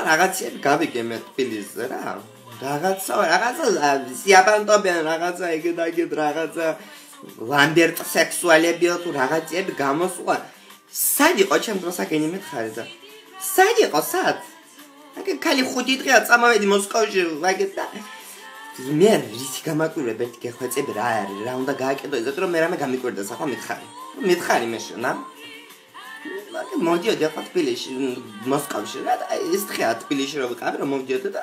რაღაცები გავიგე მე თბილისზე რა. რაღაცა სიაბანტობენ რაღაცა ეგ რაღაცა ლამბერტ სექსუალებიო თუ რაღაცები გამოსულა. სად იყო ჩემ დროს აგენი მითხარი და სად იყო სად? აგე ქალი 5 დღეა წამოვედი მოსკოვში ვაგეთ და მე რითი გამაკვირვებთ გეხვეწები რა არის რა უნდა გააკეთო ისეთ რომ მე რამე გამიკვირდა სახა მითხარი მე შენა მაგ მოდიოდი ახლა თბილისში მოსკოვში რა ეს დღეა თბილისში რომ ვიყავი რომ მოვიდიოდი და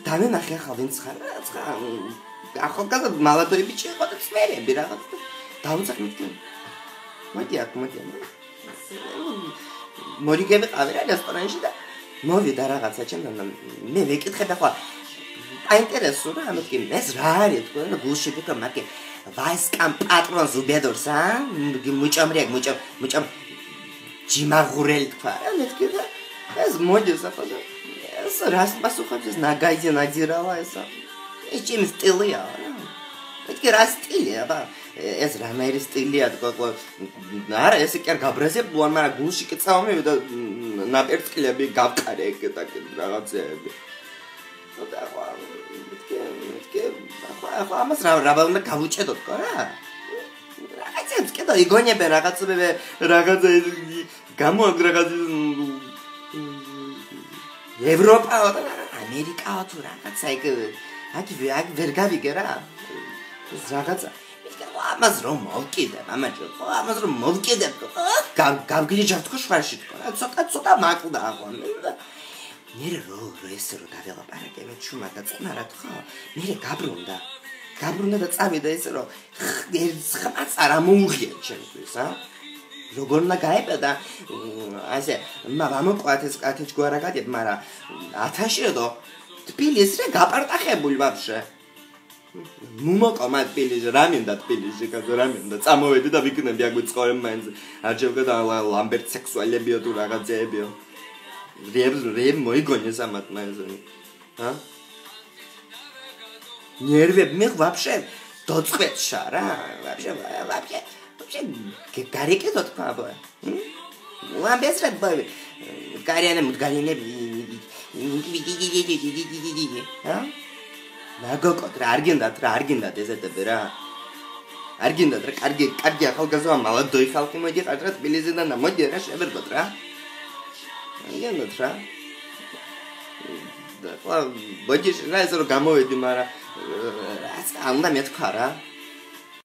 დამენახე ახლა ვინც ხარ რა ახალგაზრდა მალადოი ბიჭი იყო და წმერები რაღაც დაუწარ მეთქი მოდი მორიგები ყავი რა რესტორანში და მოვიდა რაღაცა ჩემთან მე ვეკითხებ ახლა აინტერესო რა ამიტომ ეს რა არის თქო და გულში ვიქო მაგე ვაისკამ პატრონს უბედორს მუჭამრიაკ მუჭამ ჯიმაღურელი თქვა რა მეთქი და ეს მოდის ახლა და ეს რას პასუხობს ეს ნაგაიძე ნაძირავა ესა ეს ჩემი სტილია რა მეთქი რა სტილია ბა ეს რამერი სტილია თქო არა ეს კი არ გაბრაზებულა მაგრამ გულში კი წავმივიდა ნაპერწკლები გავყარე ეგ და რაღაცეები და ახლა ამას რა უნდა გავუჭედო თქო რა რაღაცებს კიდე იგონებენ რაღაცები რაღაცა გამოაქვს რაღაც ევროპა და ამერიკა თუ რაღაცა ეგ ვერ გავიგე რა ეს რაღაცა ამას რომ მოვკიდე მამაჭო ხო ამას რომ მოვკიდე გავგიჟავ თქო შვარში თქო რა ცოტა მაკლდა ახლა მე რო ეს რო დაველაპარაკე მე ჩუმა და წნარა ხო მე გაბრუნდა და წავიდა ეს რო ხმაც არ მოუღია ჩემთვის როგორ უნდა გაეპედა ასე მამოყვათ ეს კათეჯ გვარაგადებ მაგრამ 1000 დო თბილისში გაპარტახებული ვაფშე მუმოკომა თბილისში რა მინდა თბილისში კაცო რა მინდა წამოვედი და ვიქნები აგვიწყორე მაინც არჯერგა და ლამბერტ სექსუალებიო თუ რაღაცეებიო რემ მოიგონეს ამათ მაინც ა ნერვები მე ვაფშე დოწყვეტშა რა ვაფშე გარიკეთო თქვა ბო ლამბესრად ბო გარიანე მდგარიანები ა მაგოკოთ რა არ გინდათ ესეთები რა არ გინდათ რა კარგი ახალგაზრდა მალადოი ხალხი მოდიყავთ რა თბილისიდან და მოდი რა შევერგოთ რა გინდათ რა და ბოჯი რა ეს რო გამოვედი მაგრამ რა უნდა მეთქვა რა